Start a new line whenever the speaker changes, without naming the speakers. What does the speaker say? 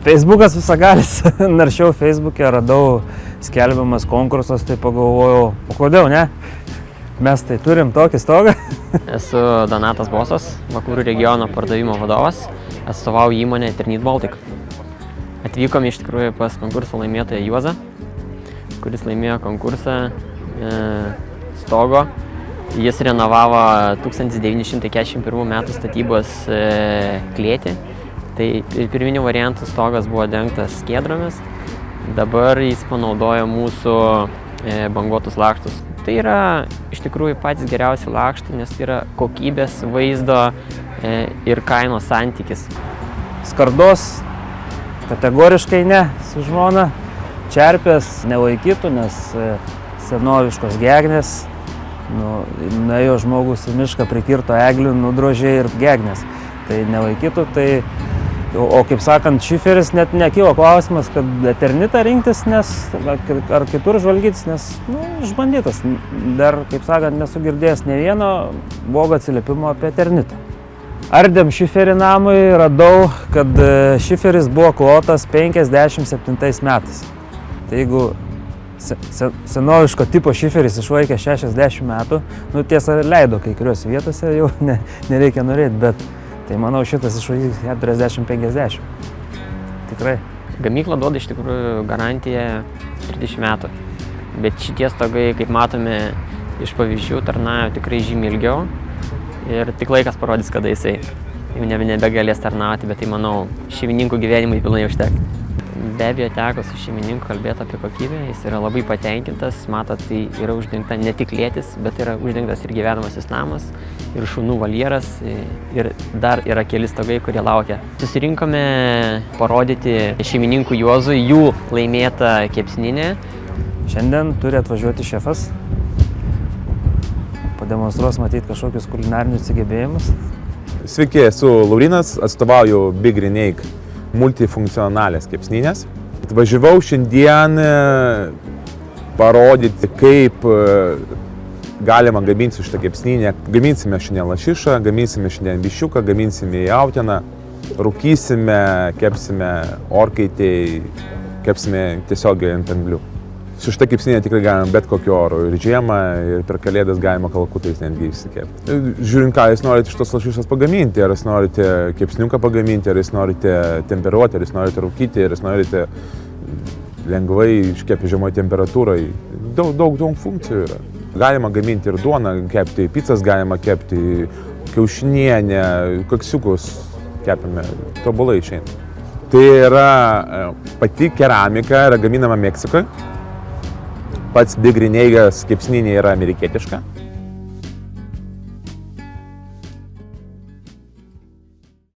Facebookas visagalis. Naršiau Facebook'e, radau skelbiamas konkursas, tai pagalvojau, o kodėl ne? Mes tai turim tokį stogą.
Esu Donatas Bosas, Vakarų regiono pardavimo vadovas, atstovauju įmonę Eternit Baltic. Atvykome iš tikrųjų pas konkurso laimėtoją Juozą, kuris laimėjo konkursą stogo. Jis renovavo 1941 metų statybos klėtį. Tai pirminių variantų stogas buvo dengtas skiedromis, dabar jis panaudojo mūsų banguotus lakštus. Tai yra iš tikrųjų patys geriausi lakštai, nes tai yra kokybės, vaizdo ir kainos santykis.
Skardos kategoriškai ne su žmona, čerpės nelaikytų, nes senoviškos gegnės. Nuėjo žmogus į mišką, prikirto eglių, nudrožė ir gegnės. Tai nelaikytų, o kaip sakant, šiferis net nekilo klausimas, kad Eternitą rinktis, ar kitur žvalgytis, nes išbandytas. Dar, kaip sakant, nesu girdėjęs ne vieno blogo atsiliepimo apie Eternitą. Ardėm šiferį namui, radau, kad šiferis buvo klotas 57 metais. Tai jeigu senoviško tipo šiferis išlaikė 60 metų, tiesa leido kai kuriuose vietose, jau nereikia norėti, bet tai manau šitas išlaikys 40-50. Tikrai.
Gamykla duoda iš tikrųjų garantiją 30 metų, bet šitie stogai, kaip matome iš pavyzdžių, tarnauja tikrai žymiai ilgiau ir tik laikas parodys, kada jisai jau nebegalės tarnauti, bet tai manau šeimininkų gyvenimui pilnai užteks. Be abejo, teko su šeimininku kalbėti apie kokybę, jis yra labai patenkintas, matot, tai yra uždengta ne tik klėtis, bet yra uždengtas ir gyvenamasis namas, ir šunų voljeras, ir dar yra keli stogai, kurie laukia. Susirinkome parodyti šeimininkų Juozui jų laimėtą kepsninę.
Šiandien turi atvažiuoti šefas, pademonstruos matyti kažkokius kulinarinius sugebėjimus.
Sveiki, esu Laurynas, atstovauju Big Renake multifunkcionalės kepsninės. Atvažiavau šiandien parodyti, kaip galima gaminti šitą kepsninę. Gaminsime šiandien lašišą, gaminsime šiandien viščiuką, gaminsime jautieną, rūkysime, kepsime orkaitėj, kepsime tiesiogiai ant anglių. Su šitą kepsninę tikrai galima bet kokio oro, ir žiemą, ir per kalėdas galima kalkutais netgi išsikepti. Žiūrint, ką jūs norite iš tos lašišos pagaminti, ar jūs norite kepsniuką pagaminti, ar jūs norite temperuoti, ar jūs norite rūkyti, ar jūs norite lengvai iškepti žemoj temperatūrai. Daug funkcijų yra. Galima gaminti ir duoną, kepti pizzas, galima kepti kiaušinienę, kaksiukus kepime, tobulai išeina. Tai yra pati keramika, yra gaminama Meksikoje. Pats Big Renake'as kepsninė yra amerikietiška.